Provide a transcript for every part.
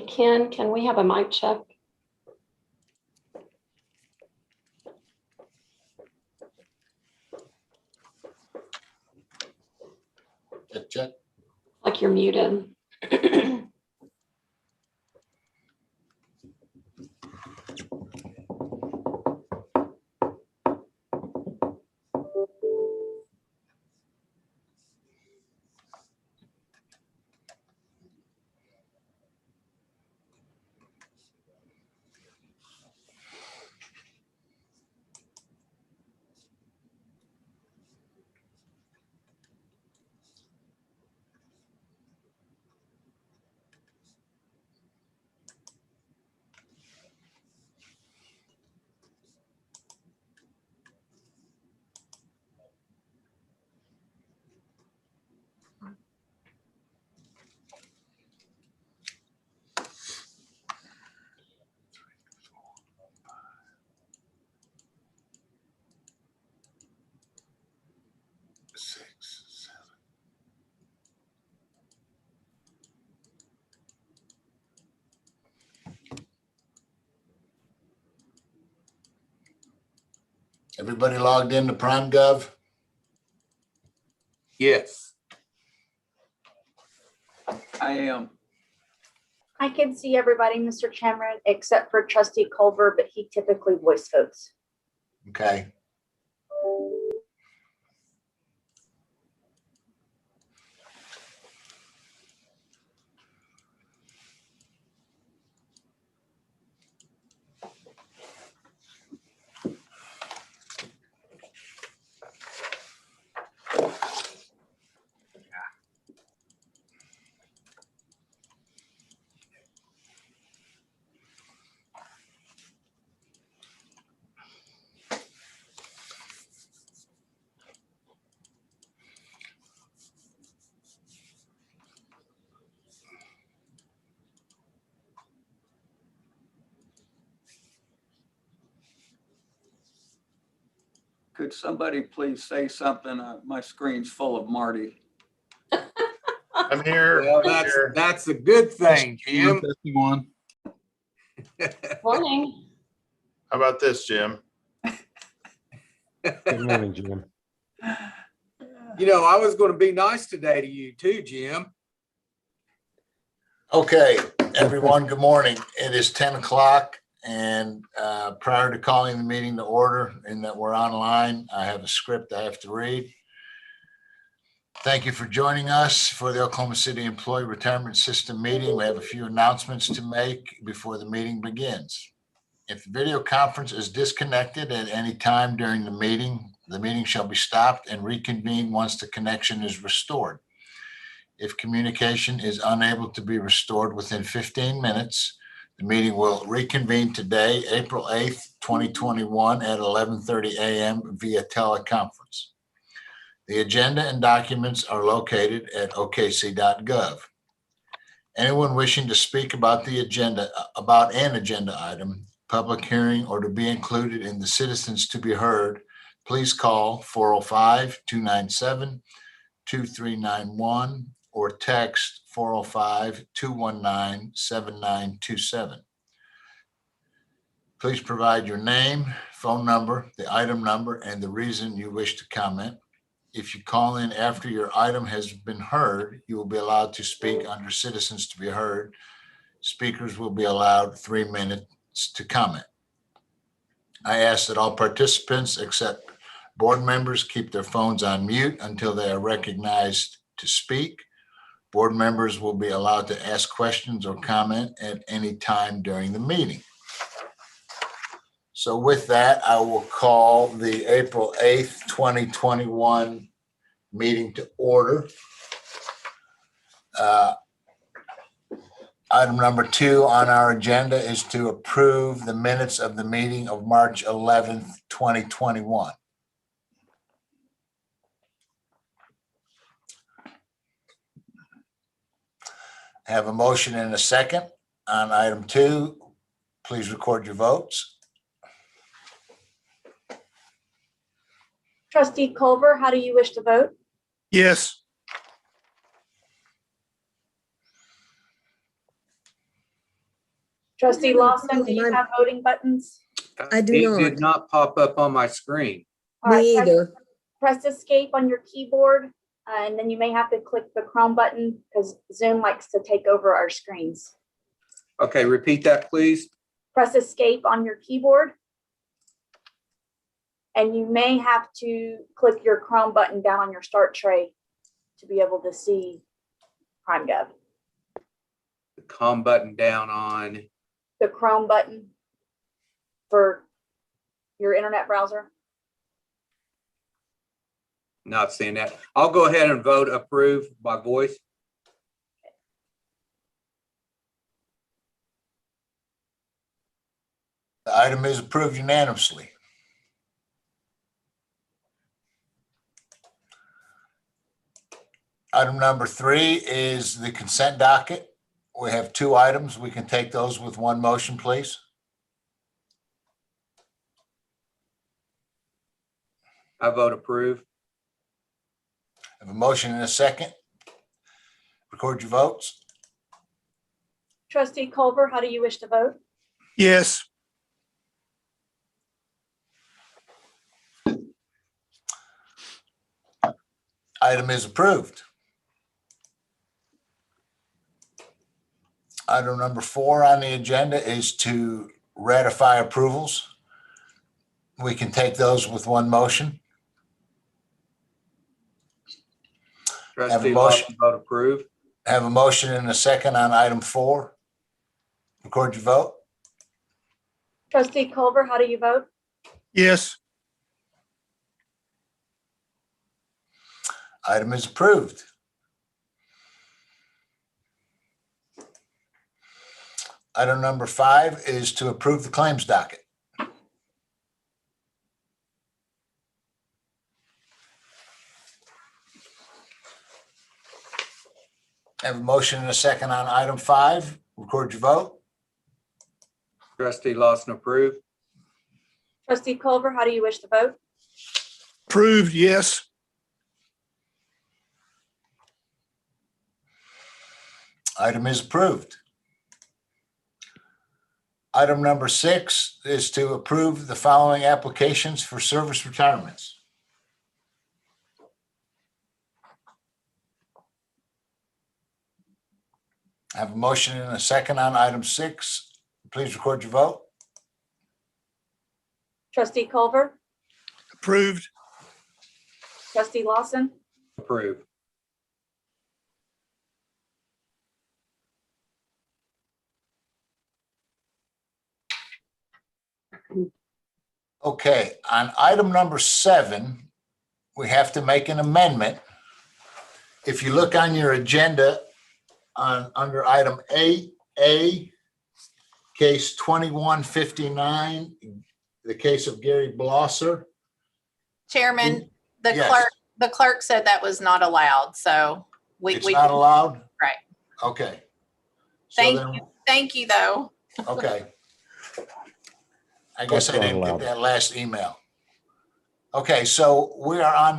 Ken, can we have a mic check? Check. Like you're muted. Everybody logged into PrimeGov? Yes. I am. I can see everybody, Mr. Chairman, except for Trustee Culver, but he typically voice votes. Okay. Could somebody please say something? My screen's full of Marty. I'm here. Well, I'm here. that's a good thing, Jim. Testing one. Morning. How about this, Jim? Good morning, Jim. You know, I was going to be nice today to you too, Jim. Okay, everyone, good morning. It is 10 o'clock, and prior to calling the meeting to order and that we're online, I have a script I have to read. Thank you for joining us for the Oklahoma City Employee Retirement System meeting. We have a few announcements to make before the meeting begins. If the video conference is disconnected at any time during the meeting shall be stopped and reconvened once the connection is restored. If communication is unable to be restored within 15 minutes, the meeting will reconvene today, April 8th, 2021 at 11:30 a.m. via teleconference. The agenda and documents are located at okc.gov. Anyone wishing to speak about an agenda item, public hearing, or to be included in the citizens to be heard, please call 405-297-2391 or text 405-219-7927. Please provide your name, phone number, the item number, and the reason you wish to comment. If you call in after your item has been heard, you will be allowed to speak under citizens to be heard. Speakers will be allowed 3 minutes to comment. I ask that all participants except board members keep their phones on mute until they are recognized to speak. Board members will be allowed to ask questions or comment at any time during the meeting. So with that, I will call the April 8th, 2021 meeting to order. Item number 2 on our agenda is to approve the minutes of the meeting of March 11th, 2021. I have a motion and a second on item 2. Please record your votes. Trustee Culver, how do you wish to vote? Yes. Trustee Lawson, do you have voting buttons? I do It not. did not pop up on my screen. All right, Me press- either. Press escape on your keyboard, and then you may have to click the Chrome button because Zoom likes to take over our screens. Okay, repeat that, please. Press escape on your keyboard. And you may have to click your Chrome button down on your start tray to be able to see PrimeGov. The com button down on, The Chrome button for your internet browser. not seeing that. I'll go ahead and vote approve by voice. The item is approved unanimously. Item number 3 is the consent docket. We have 2 items. We can take those with one motion, please. I vote approve. I have a motion and a second. Record your votes. Trustee Culver, how do you wish to vote? Yes. Item is approved. Item number 4 on the agenda is to ratify approvals. We can take those with one motion. Trustee motion. Lawson, vote approve. Have a motion and a second on item 4. Record your vote. Trustee Culver, how do you vote? Yes. Item is approved. Item number 5 is to approve the claims docket. Have a motion and a second on item 5. Record your vote. Trustee Lawson approve. Trustee Culver, how do you wish to vote? Approved, yes. Item is approved. Item number 6 is to approve the following applications for service retirements. I have a motion and a second on item 6. Please record your vote. Trustee Culver, Approved. Trustee Lawson, Approve. Okay, on item number 7, we have to make an amendment. If you look on your agenda under item 8A, case 2159, the case of Gary Blosser. Chairman, the Yes. clerk said that was not allowed, so we. It's not allowed? Right. Okay. So Thank then- you, thank you, though. Okay. I guess I didn't get that last email. Okay, so we are on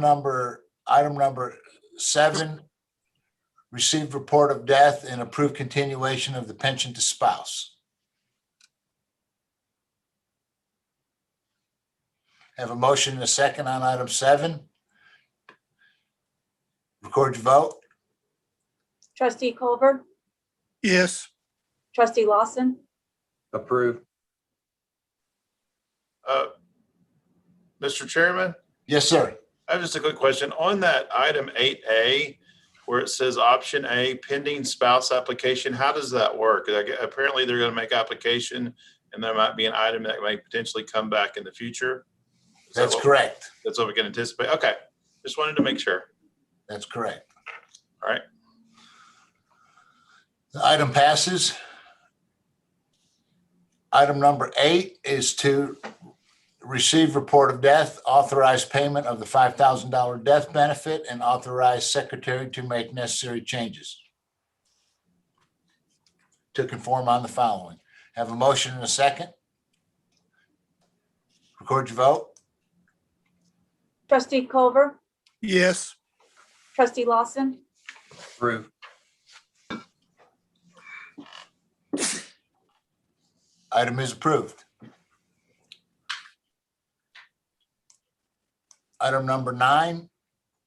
item number 7, received report of death and approved continuation of the pension to spouse. Have a motion and a second on item 7. Record your vote. Trustee Culver, Yes. Trustee Lawson, Approve. Mr. Chairman, Yes, sir. I have just a quick question. On that item 8A, where it says option A, pending spouse application, how does that work? Apparently, they're going to make application and there might be an item that may potentially come back in the future. Is that That's what- correct. That's what we can anticipate. Okay. Just wanted to make sure. That's correct. All right. The item passes. Item number 8 is to receive report of death, authorize payment of the $5,000 death benefit, and authorize secretary to make necessary changes to conform on the following. Have a motion and a second. Record your vote. Trustee Culver, Yes. Trustee Lawson, Approve. Item is approved. Item number 9,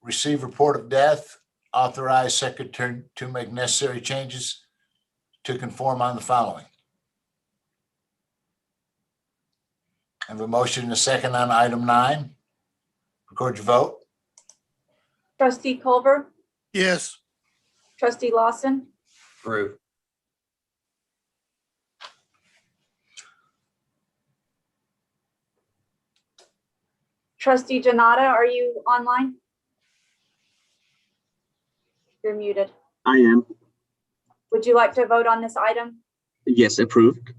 receive report of death, authorize secretary to make necessary changes to conform on the following. Have a motion and a second on item 9. Record your vote. Trustee Culver, yes, trustee Lawson, Approve. trustee Janata, are you online? You're muted. I am. Would you like to vote on this item? Yes, approved.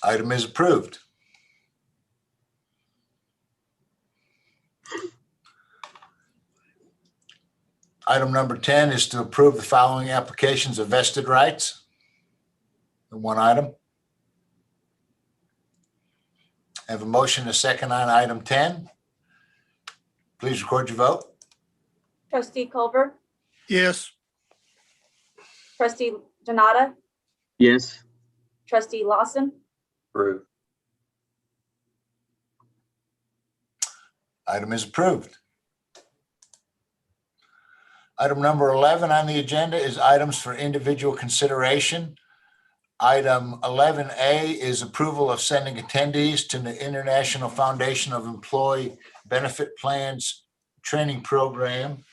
Item is approved. Item number 10 is to approve the following applications of vested rights. The one item. Have a motion and a second on item 10. Please record your vote. Trustee Culver, yes, trustee Janata, Yes, trustee Lawson, Approve. Item is approved. Item number 11 on the agenda is items for individual consideration. Item 11A is approval of sending attendees to the International Foundation of Employee Benefit Plans training program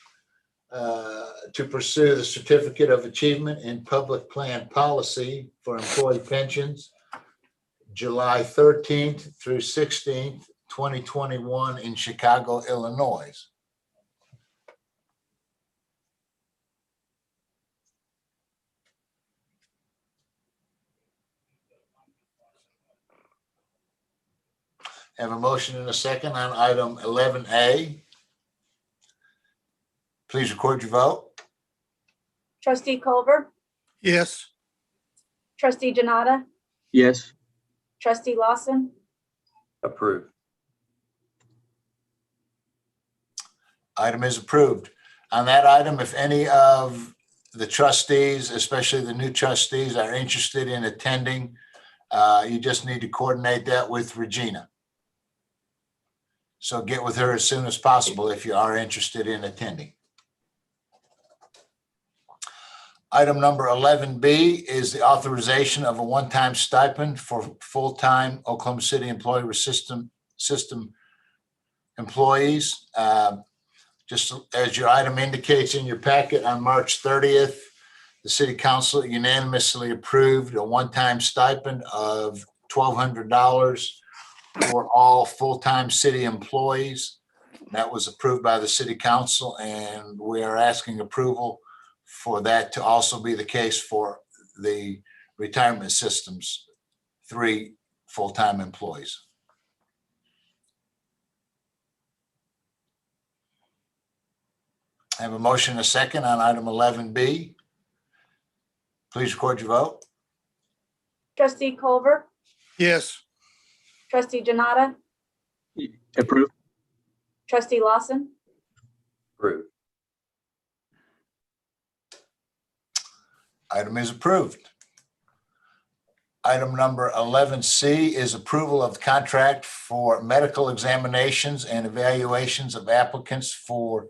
to pursue the Certificate of Achievement in Public Plan Policy for Employee Pensions, July 13th through 16th, 2021 in Chicago, Illinois. Have a motion and a second on item 11A. Please record your vote. trustee Culver, yes, trustee Janata, yes, trustee Lawson, Approve. Item is approved. On that item, if any of the trustees, especially the new trustees, are interested in attending, you just need to coordinate that with Regina. So get with her as soon as possible if you are interested in attending. Item number 11B is the authorization of a one-time stipend for full-time Oklahoma City Employee System employees. Just as your item indicates in your packet, on March 30th, the City Council unanimously approved a one-time stipend of $1,200 for all full-time city employees. That was approved by the City Council, and we are asking approval for that to also be the case for the retirement systems, 3 full-time employees. I have a motion and a second on item 11B. Please record your vote. trustee Culver, yes, trustee Janata, approved. trustee Lawson, Approve. Item is approved. Item number 11C is approval of the contract for medical examinations and evaluations of applicants for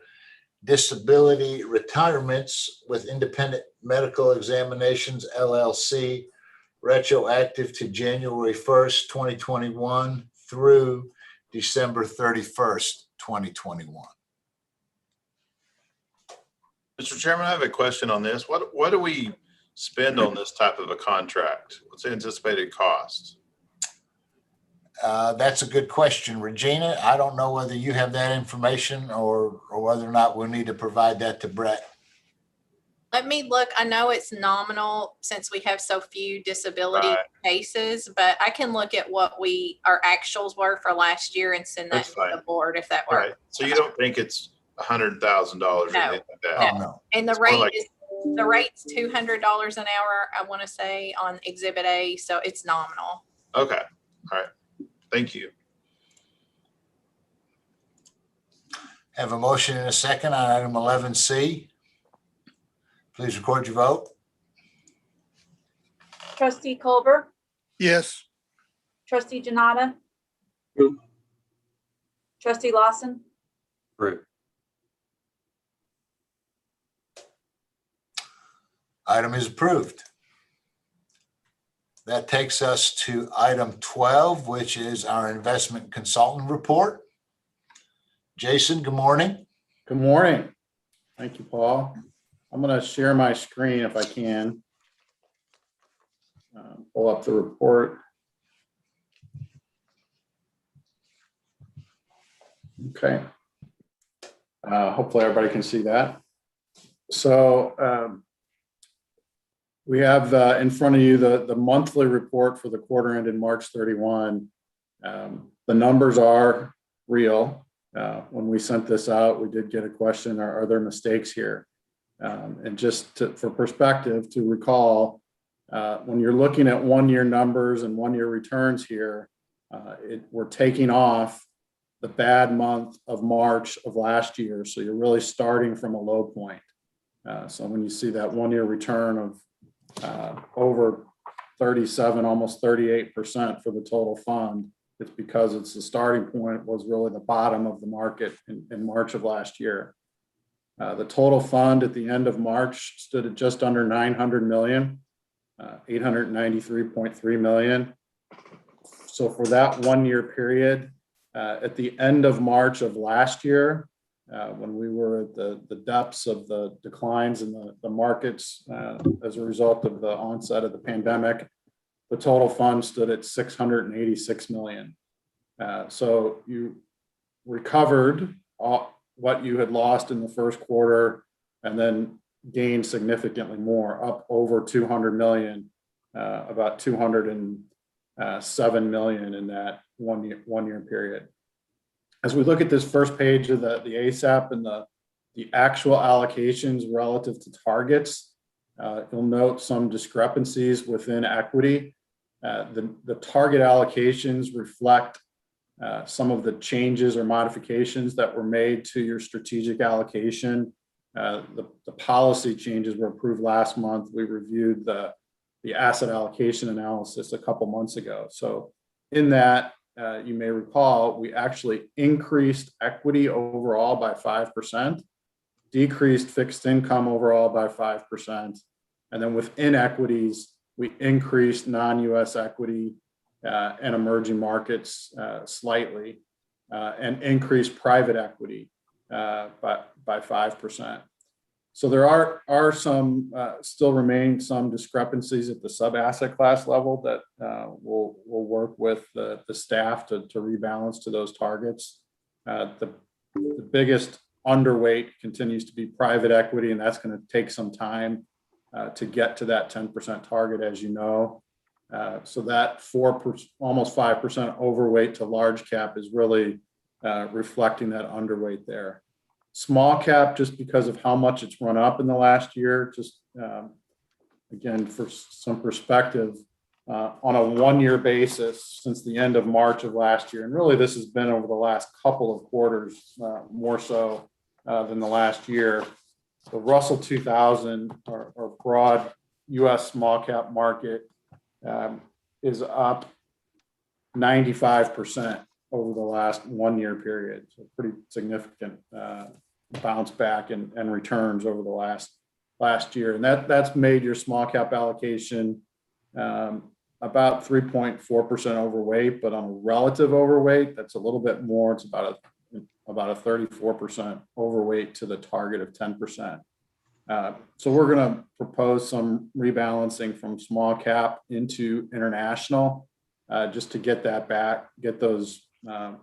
disability retirements with Independent Medical Examinations LLC, retroactive to January 1st, 2021 through December 31st, 2021. Mr. Chairman, I have a question on this. What do we spend on this type of a contract? What's the anticipated cost? That's a good question, Regina. I don't know whether you have that information or whether or not we'll need to provide that to Brett. Let me look. I know it's nominal since we have so few disability Right. cases, but I can look at what our actuals were for last year and send that That's to fine. the board if that All right. works. So you don't think it's $100,000 or No. anything like that? Oh, no. And the It's more rate like- is, the rate's $200 an hour, I want to say, on Exhibit A, so it's nominal. Okay. All right. Thank you. Have a motion and a second on item 11C. Please record your vote. Trustee Culver, yes, trustee Janata, Approve. trustee Lawson, Approved. Item is approved. That takes us to item 12, which is our investment consultant report. Jason, good morning. Good morning. Thank you, Paul. I'm going to share my screen if I can. Pull up the report. Okay. Hopefully everybody can see that. So we have in front of you the monthly report for the quarter ended March 31. The numbers are real. When we sent this out, we did get a question, are there mistakes here? And just for perspective, to recall, when you're looking at one-year numbers and one-year returns here, we're taking off the bad month of March of last year. So you're really starting from a low point. So when you see that one-year return of over 37, almost 38% for the total fund, it's because it's the starting point was really the bottom of the market in March of last year. The total fund at the end of March stood at just under 900 million, 893.3 million. So for that one-year period, at the end of March of last year, when we were at the depths of the declines in the markets as a result of the onset of the pandemic, the total fund stood at 686 million. So you recovered what you had lost in the first quarter and then gained significantly more, up over 200 million, about 207 million in that one year period. As we look at this first page of the ASAP and the actual allocations relative to targets, you'll note some discrepancies within equity. The target allocations reflect some of the changes or modifications that were made to your strategic allocation. The policy changes were approved last month. We reviewed the asset allocation analysis a couple months ago. So in that, you may recall, we actually increased equity overall by 5%, decreased fixed income overall by 5%. And then within equities, we increased non-US equity and emerging markets slightly, and increased private equity by 5%. So there are some still remain some discrepancies at the sub-asset class level that we'll work with the staff to rebalance to those targets. The biggest underweight continues to be private equity, and that's going to take some time to get to that 10% target, as you know. So that almost 5% overweight to large cap is really reflecting that underweight there. Small cap, just because of how much it's run up in the last year, just again, for some perspective, on a one-year basis since the end of March of last year, and really this has been over the last couple of quarters, more so than the last year. The Russell 2000 or broad US small cap market is up 95% over the last one-year period. So pretty significant bounce back and returns over the last year. And that's made your small cap allocation about 3.4% overweight, but on a relative overweight, that's a little bit more. It's about a 34% overweight to the target of 10%. So we're going to propose some rebalancing from small cap into international, just to get that back, get those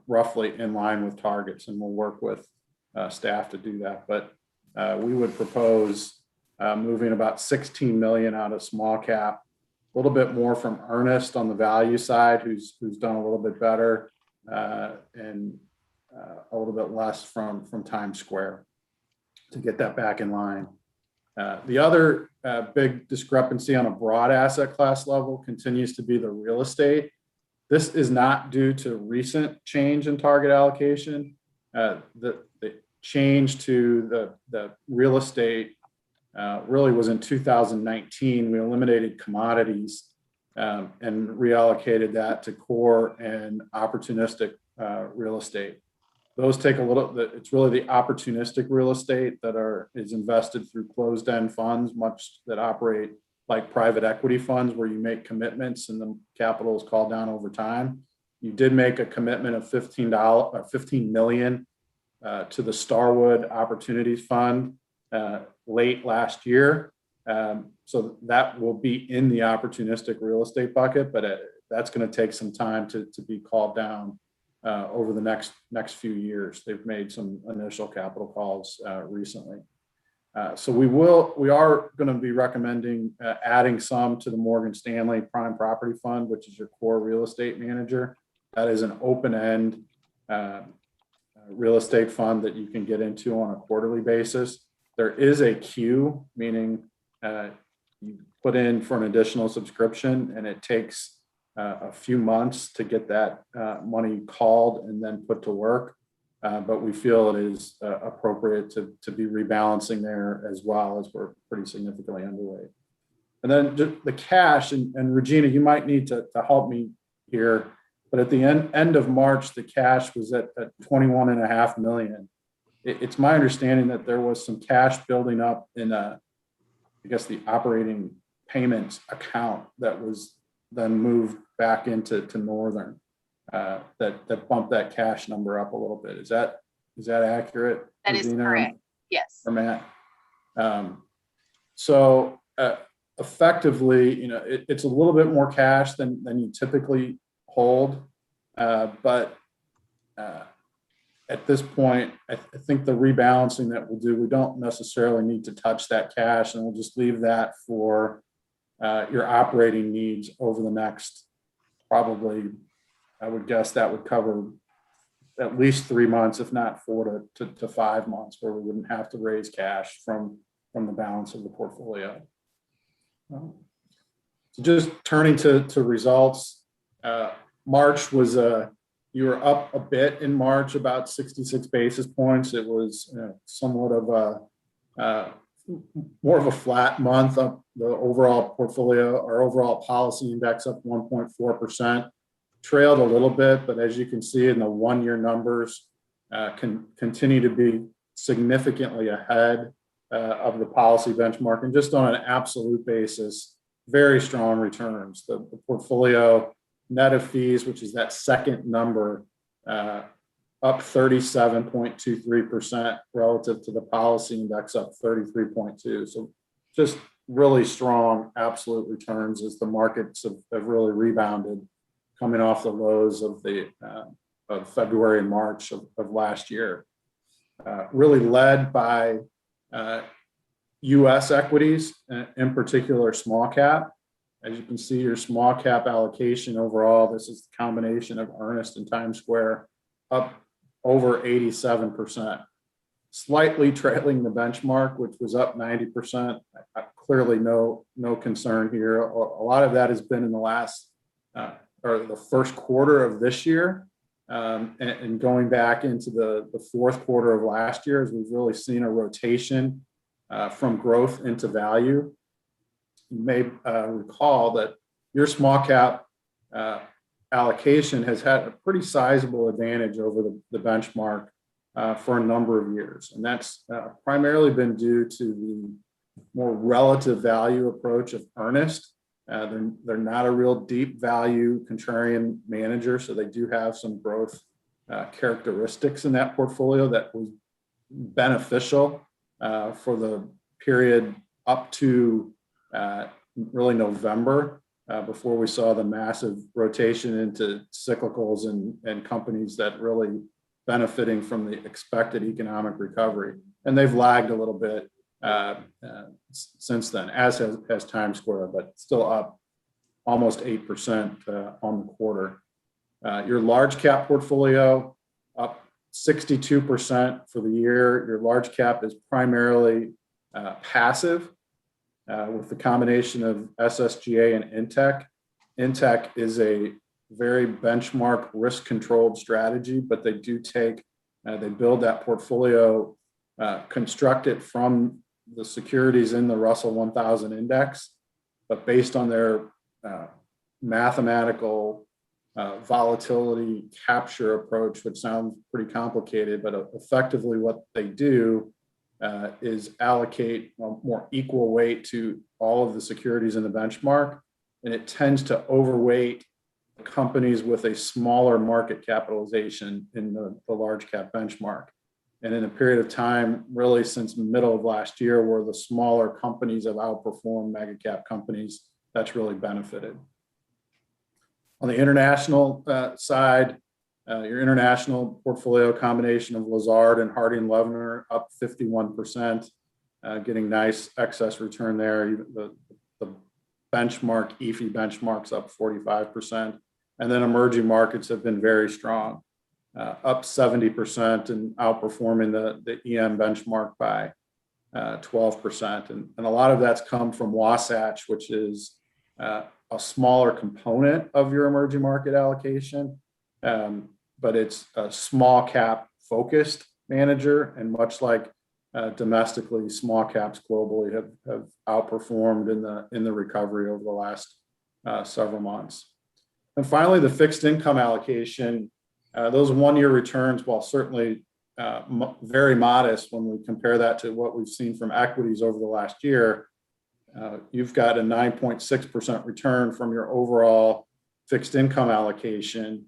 roughly in line with targets, and we'll work with staff to do that. But we would propose moving about 16 million out of small cap, a little bit more from Ernest on the value side, who's done a little bit better, and a little bit less from Times Square to get that back in line. The other big discrepancy on a broad asset class level continues to be the real estate. This is not due to recent change in target allocation. The change to the real estate really was in 2019. We eliminated commodities and reallocated that to core and opportunistic real estate. Those take a little, it's really the opportunistic real estate that is invested through closed-end funds, much that operate like private equity funds where you make commitments and the capital is called down over time. You did make a commitment of $15 million to the Starwood Opportunities Fund late last year. So that will be in the opportunistic real estate bucket, but that's going to take some time to be called down over the next few years. They've made some initial capital calls recently. So we are going to be recommending adding some to the Morgan Stanley Prime Property Fund, which is your core real estate manager. That is an open-end real estate fund that you can get into on a quarterly basis. There is a queue, meaning you put in for an additional subscription and it takes a few months to get that money called and then put to work. But we feel it is appropriate to be rebalancing there as well, as we're pretty significantly underweight. And then the cash, and Regina, you might need to help me here, but at the end of March, the cash was at 21.5 million. It's my understanding that there was some cash building up in I guess the operating payments account that was then moved back into Northern. That bumped that cash number up a little bit. Is that accurate? That is Regina correct. Yes. or Matt? So effectively, it's a little bit more cash than you typically hold, but at this point, I think the rebalancing that we'll do, we don't necessarily need to touch that cash, and we'll just leave that for your operating needs over the next, probably, I would guess that would cover at least 3 months, if not 4 to 5 months, where we wouldn't have to raise cash from the balance of the portfolio. So just turning to results, March was you were up a bit in March, about 66 basis points. It was somewhat of more of a flat month. Up the overall portfolio, our overall policy index up 1.4%, trailed a little bit, but as you can see in the 1-year numbers, can continue to be significantly ahead of the policy benchmark, and just on an absolute basis, very strong returns. The portfolio net of fees, which is that second number, up 37.23% relative to the policy index, up 33.2. So just really strong absolute returns as the markets have really rebounded, coming off the lows of February and March of last year. Really led by U.S. equities, in particular small cap. As you can see, your small cap allocation overall, this is the combination of Earnest and Times Square, up over 87%, slightly trailing the benchmark, which was up 90%. Clearly no concern here. A lot of that has been in the last or the first quarter of this year, and going back into the fourth quarter of last year, as we've really seen a rotation from growth into value. You may recall that your small cap allocation has had a pretty sizable advantage over the benchmark for a number of years. And that's primarily been due to the more relative value approach of Earnest. They're not a real deep value contrarian manager, so they do have some growth characteristics in that portfolio that was beneficial for the period up to really November, before we saw the massive rotation into cyclicals and companies that really benefiting from the expected economic recovery. And they've lagged a little bit since then, as has Times Square, but still up almost 8% on the quarter. Your large cap portfolio up 62% for the year. Your large cap is primarily passive, with the combination of SSGA and Intech. Intech is a very benchmark risk controlled strategy, but they do they build that portfolio, construct it from the securities in the Russell 1000 index, but based on their mathematical volatility capture approach, which sounds pretty complicated, but effectively what they do is allocate a more equal weight to all of the securities in the benchmark, and it tends to overweight companies with a smaller market capitalization in the large cap benchmark. And in a period of time, really since the middle of last year, where the smaller companies have outperformed mega cap companies, that's really benefited. On the international side, your international portfolio combination of Lazard and Harding Loevner up 51%, getting nice excess return there. The benchmark, EFI benchmarks up 45%. And then emerging markets have been very strong, up 70% and outperforming the EM benchmark by 12%. And a lot of that's come from Wasatch, which is a smaller component of your emerging market allocation, but it's a small cap focused manager. And much like domestically, small caps globally have outperformed in the recovery over the last several months. And finally, the fixed income allocation, those one-year returns, while certainly very modest when we compare that to what we've seen from equities over the last year, you've got a 9.6% return from your overall fixed income allocation,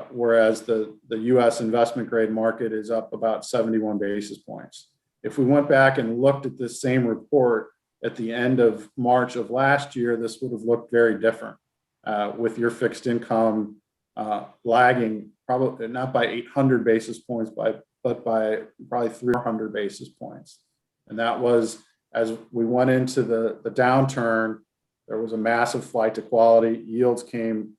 whereas the US investment grade market is up about 71 basis points. If we went back and looked at this same report at the end of March of last year, this would have looked very different, with your fixed income lagging probably not by 800 basis points, but by probably 300 basis points. And that was, as we went into the downturn, there was a massive flight to quality. Yields came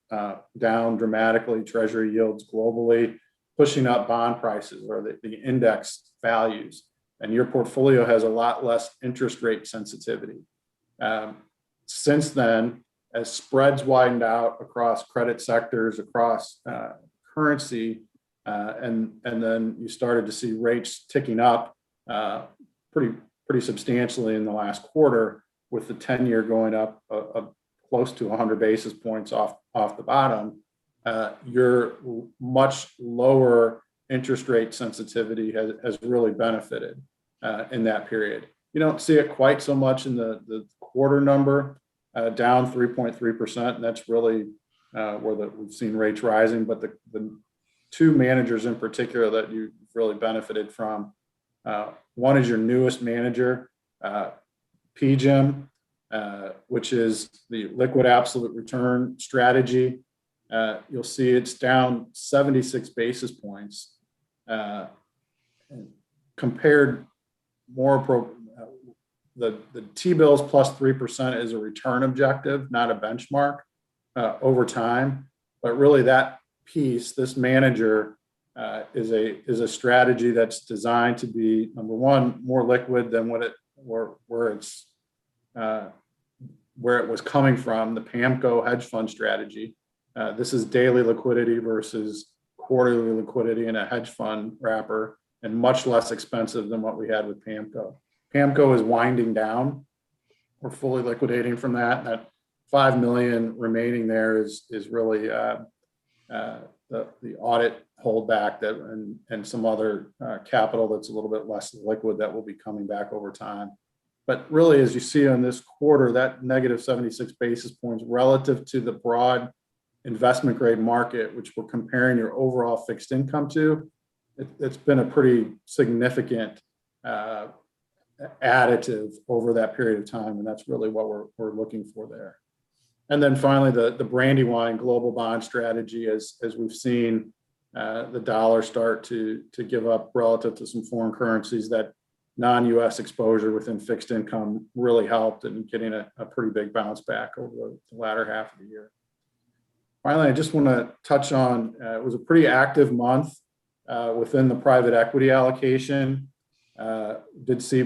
down dramatically, treasury yields globally, pushing up bond prices or the index values. And your portfolio has a lot less interest rate sensitivity. Since then, as spreads widened out across credit sectors, across currency, and then you started to see rates ticking up pretty substantially in the last quarter, with the 10-year going up close to 100 basis points off the bottom, your much lower interest rate sensitivity has really benefited in that period. You don't see it quite so much in the quarter number, down 3.3%, and that's really where we've seen rates rising. But the two managers in particular that you've really benefited from, one is your newest manager, PGIM, which is the liquid absolute return strategy. You'll see it's down 76 basis points, compared more the T-bills plus 3% is a return objective, not a benchmark over time. But really that piece, this manager is a strategy that's designed to be, number one, more liquid than where it was coming from, the PAMCO hedge fund strategy. This is daily liquidity versus quarterly liquidity in a hedge fund wrapper, and much less expensive than what we had with PAMCO. PAMCO is winding down. We're fully liquidating from that. That $5 million remaining there is really the audit holdback and some other capital that's a little bit less liquid that will be coming back over time. But really, as you see on this quarter, that negative 76 basis points relative to the broad investment grade market, which we're comparing your overall fixed income to, it's been a pretty significant additive over that period of time. And that's really what we're looking for there. And then finally, the Brandywine global bond strategy, as we've seen the dollar start to give up relative to some foreign currencies, that non-US exposure within fixed income really helped in getting a pretty big bounce back over the latter half of the year. Finally, I just want to touch on, it was a pretty active month within the private equity allocation. Did see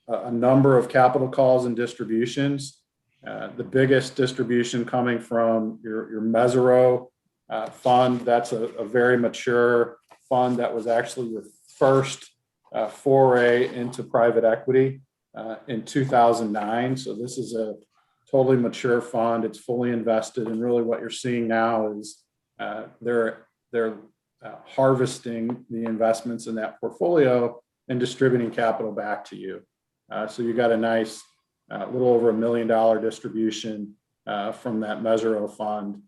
a number of capital calls and distributions. The biggest distribution coming from your Mesero fund. That's a very mature fund that was actually your first foray into private equity in 2009. So this is a totally mature fund. It's fully invested, and really what you're seeing now is they're harvesting the investments in that portfolio and distributing capital back to you. So you got a nice little over $1 million distribution from that Mesero fund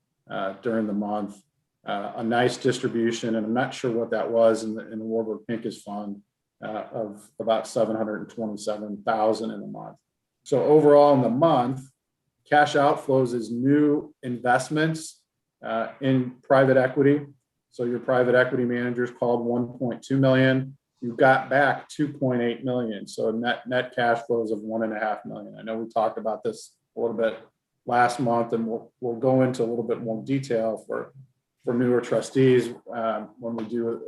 during the month. A nice distribution, and I'm not sure what that was in the Warburg Pincus fund of about $727,000 in a month. So overall in the month, cash outflows is new investments in private equity. So your private equity managers called 1.2 million. You got back 2.8 million. So net cash flows of 1.5 million. I know we talked about this a little bit last month, and we'll go into a little bit more detail for newer trustees when we do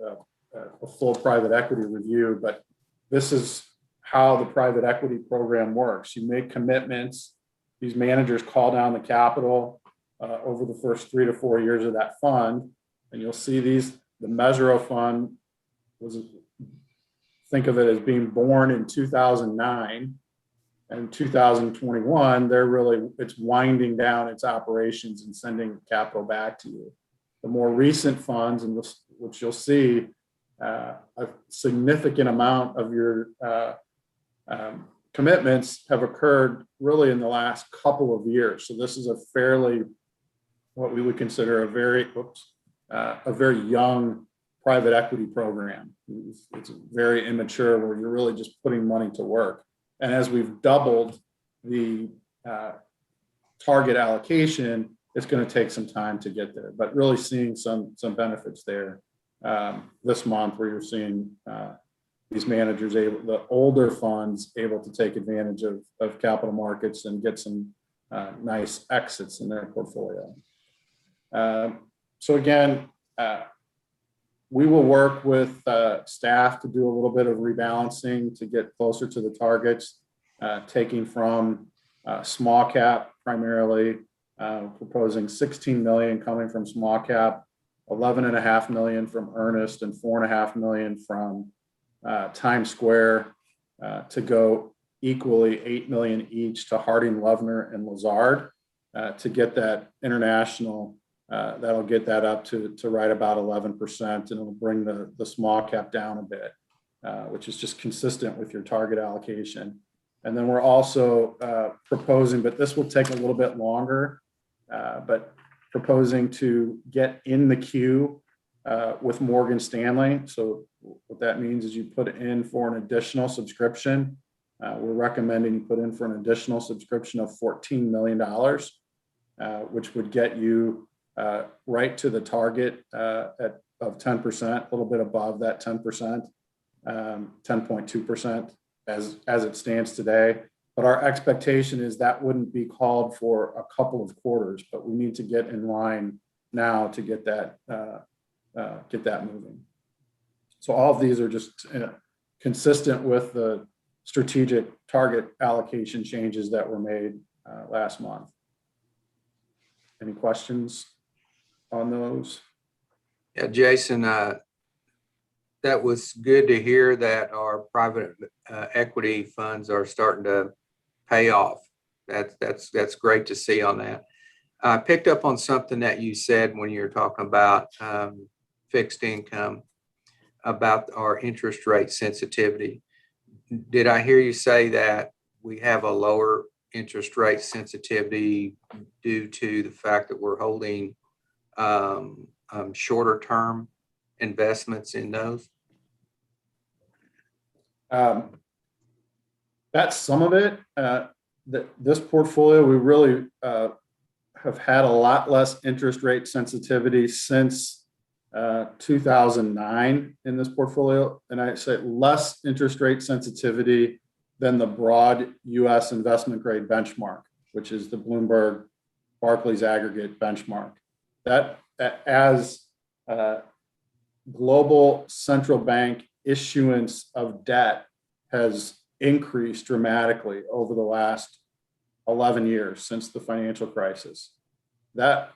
a full private equity review. But this is how the private equity program works. You make commitments. These managers call down the capital over the first 3 to 4 years of that fund. And you'll see the Mesero fund think of it as being born in 2009. And 2021, it's winding down its operations and sending capital back to you. The more recent funds, and which you'll see a significant amount of your commitments have occurred really in the last couple of years. So this is a fairly, what we would consider a very young private equity program. It's very immature, where you're really just putting money to work. And as we've doubled the target allocation, it's going to take some time to get there, but really seeing some benefits there this month, where you're seeing these managers the older funds able to take advantage of capital markets and get some nice exits in their portfolio. So again, we will work with staff to do a little bit of rebalancing to get closer to the targets, taking from small cap primarily, proposing 16 million coming from small cap, 11.5 million from Earnest, and 4.5 million from Times Square, to go equally 8 million each to Harding Loevner and Lazard to get that international. That'll get that up to right about 11%, and it'll bring the small cap down a bit, which is just consistent with your target allocation. And then we're also proposing, but this will take a little bit longer, but proposing to get in the queue with Morgan Stanley. So what that means is you put in for an additional subscription. We're recommending you put in for an additional subscription of $14 million, which would get you right to the target of 10%, a little bit above that 10%, 10.2% as it stands today. But our expectation is that wouldn't be called for a couple of quarters, but we need to get in line now to get that moving. So all of these are just consistent with the strategic target allocation changes that were made last month. Any questions on those? Yeah, Jason, that was good to hear that our private equity funds are starting to pay off. That's great to see on that. I picked up on something that you said when you were talking about fixed income, about our interest rate sensitivity. Did I hear you say that we have a lower interest rate sensitivity due to the fact that we're holding shorter term investments in those? That's some of it. This portfolio, we really have had a lot less interest rate sensitivity since 2009 in this portfolio. And I say less interest rate sensitivity than the broad US investment grade benchmark, which is the Bloomberg Barclays aggregate benchmark. That as global central bank issuance of debt has increased dramatically over the last 11 years since the financial crisis. That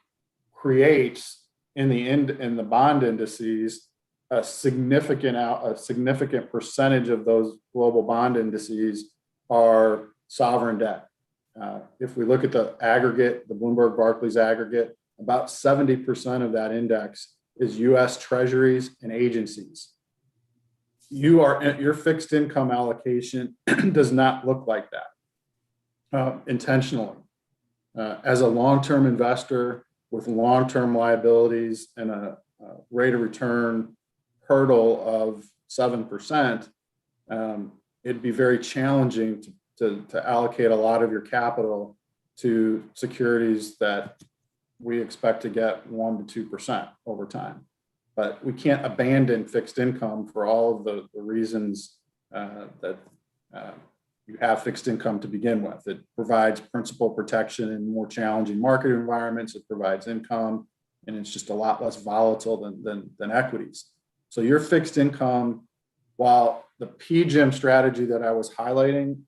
creates in the bond indices a significant percentage of those global bond indices are sovereign debt. If we look at the aggregate, the Bloomberg Barclays aggregate, about 70% of that index is US Treasuries and agencies. Your fixed income allocation does not look like that intentionally. As a long-term investor with long-term liabilities and a rate of return hurdle of 7%, it'd be very challenging to allocate a lot of your capital to securities that we expect to get 1% to 2% over time. But we can't abandon fixed income for all of the reasons that you have fixed income to begin with. It provides principal protection in more challenging market environments. It provides income, and it's just a lot less volatile than equities. So your fixed income, while the PGIM strategy that I was highlighting,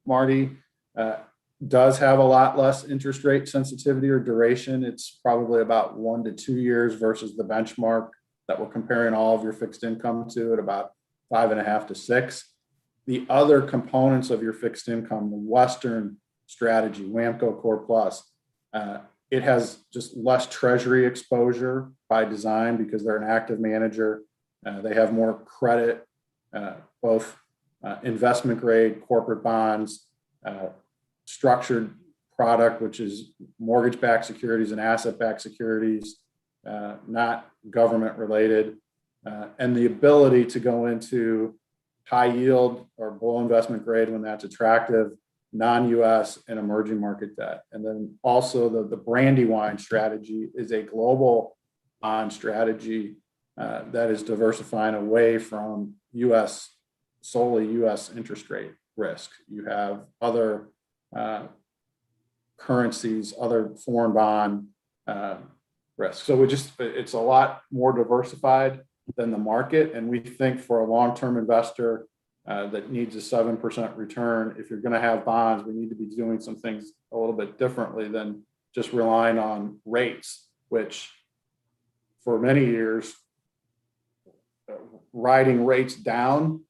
Marty, does have a lot less interest rate sensitivity or duration. It's probably about 1 to 2 years versus the benchmark that we're comparing all of your fixed income to at about 5.5 to 6. The other components of your fixed income, the Western strategy, WAMCO Core Plus, it has just less treasury exposure by design because they're an active manager. They have more credit, both investment grade, corporate bonds, structured product, which is mortgage-backed securities and asset-backed securities, not government related, and the ability to go into high yield or below investment grade when that's attractive, non-US and emerging market debt. And then also the Brandywine strategy is a global bond strategy that is diversifying away from solely US interest rate risk. You have other currencies, other foreign bond risk. So it's a lot more diversified than the market. And we think for a long-term investor that needs a 7% return, if you're going to have bonds, we need to be doing some things a little bit differently than just relying on rates, which for many years, riding rates down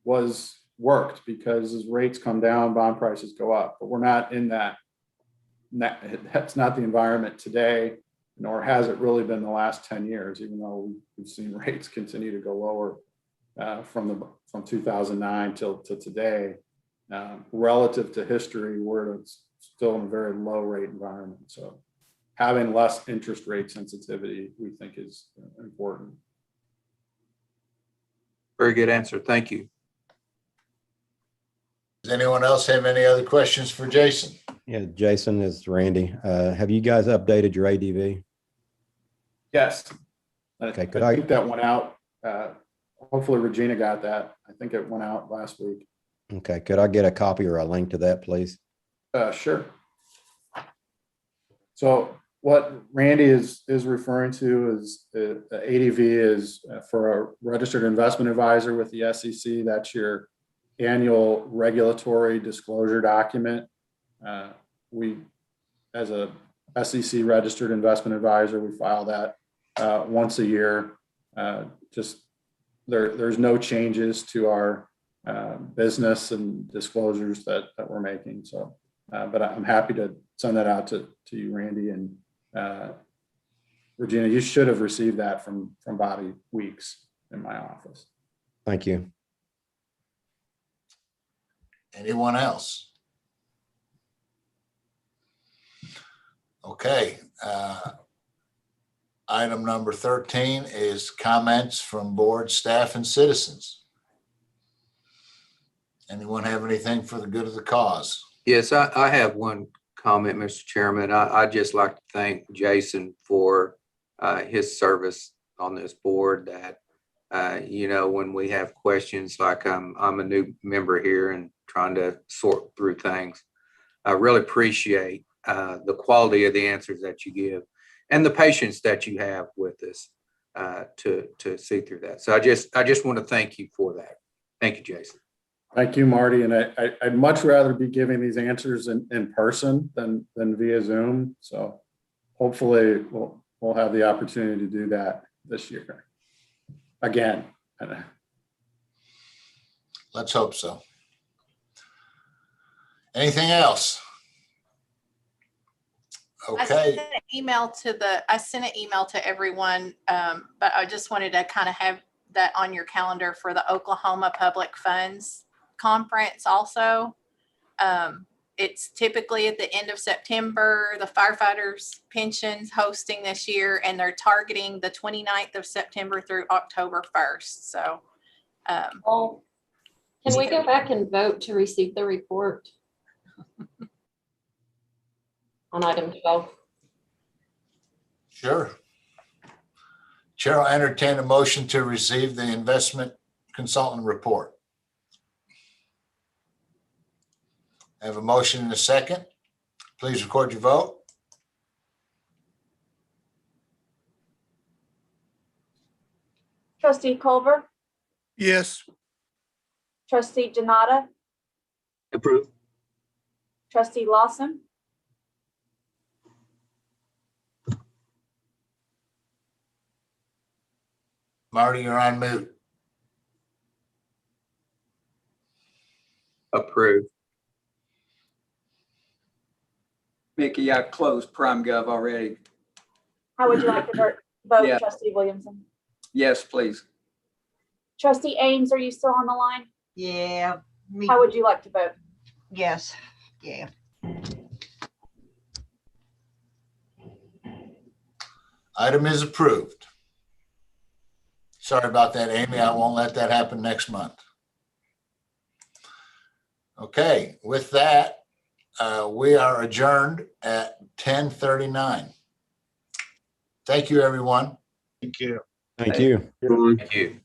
worked because as rates come down, bond prices go up. But we're not in that. That's not the environment today, nor has it really been the last 10 years, even though we've seen rates continue to go lower from 2009 till to today. Relative to history, we're still in a very low rate environment. So having less interest rate sensitivity, we think is important. Very good answer. Thank you. Does anyone else have any other questions for Jason? Yeah, Jason, this is Randy. Have you guys updated your ADV? Yes. Okay, I think that went out. Hopefully Regina got that. I think it went out last week. Okay, could I get a copy or a link to that, please? Sure. So what Randy is referring to is the ADV is for a registered investment advisor with the SEC. That's your annual regulatory disclosure document. We, as a SEC registered investment advisor, we file that once a year. There's no changes to our business and disclosures that we're making. So, but I'm happy to send that out to you, Randy, and Regina. You should have received that from Bobby Weeks in my office. Thank you. Anyone else? Okay. Item number 13 is comments from board, staff, and citizens. Anyone have anything for the good of the cause? Yes, I have one comment, Mr. Chairman. I'd just like to thank Jason for his service on this board. That when we have questions, like I'm a new member here and trying to sort through things, I really appreciate the quality of the answers that you give and the patience that you have with us to see through that. So I just want to thank you for that. Thank you, Jason. Thank you, Marty. And I'd much rather be giving these answers in person than via Zoom. So hopefully we'll have the opportunity to do that this year. again. Let's hope so. Anything else? I sent Okay, I sent an email to everyone, but I just wanted to kind of have that on your calendar for the Oklahoma Public Funds Conference also. It's typically at the end of September, the firefighters pensions hosting this year, and they're targeting the 29th of September through October 1st. So, Well, can we go back and vote to receive the report? On item 12. sure. Chair will entertain a motion to receive the investment consultant report. I have a motion and a second. Please record your vote. Trustee Culver, yes, trustee Janata, Approve. trustee Lawson, Marty, you're on mute. Approved. Mickey, I closed PrimeGov already. how would you like to vote, Yeah. trustee Williamson? Yes, please. Trustee Ames, are you still on the line? Yeah, me, How would you like to vote? yes, yeah. Item is approved. Sorry about that, Amy. I won't let that happen next month. Okay, with that, we are adjourned at 10:39. Thank you, everyone. Thank you. Thank you. Everyone. Thank you.